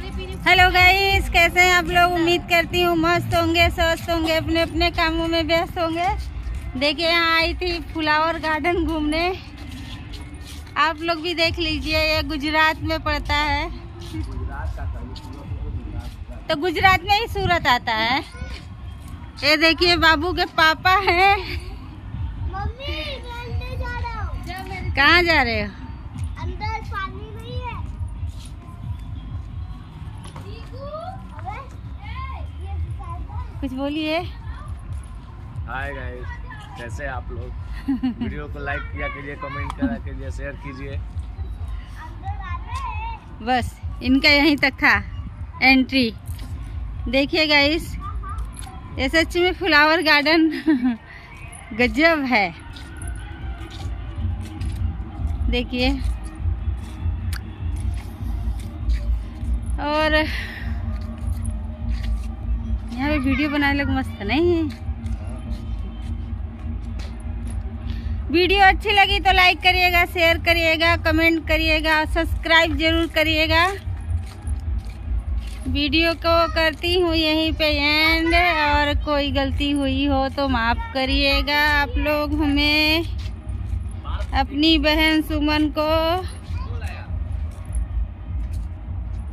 Hello guys, कैसे हैं आप लोग? उम्मीद करती हूँ मस्त होंगे, स्वस्थ होंगे, अपने अपने कामों में व्यस्त होंगे। देखिए, यहाँ आई थी फ्लावर गार्डन घूमने। आप लोग भी देख लीजिए, ये गुजरात में पड़ता है। तो गुजरात में ही सूरत आता है। ये देखिए, बाबू के पापा हैं। मम्मी, मैं अंदर जा रहा हूँ। कहाँ जा रहे हो? अंदर पानी नहीं है। कुछ बोलिए। हाय गाइस, कैसे आप लोग? वीडियो को लाइक किया कीजिए, कमेंट करा कीजिए, शेयर कीजिए। बस इनका यहीं तक था एंट्री। देखिए गाइस, ये सच में फ्लावर गार्डन गजब है। देखिए, और यहाँ पे वीडियो बनाने लग मस्त नहीं है। वीडियो अच्छी लगी तो लाइक करिएगा, शेयर करिएगा, कमेंट करिएगा, सब्सक्राइब जरूर करिएगा। वीडियो को करती हूँ यहीं पे एंड, और कोई गलती हुई हो तो माफ़ करिएगा। आप लोग हमें, अपनी बहन सुमन को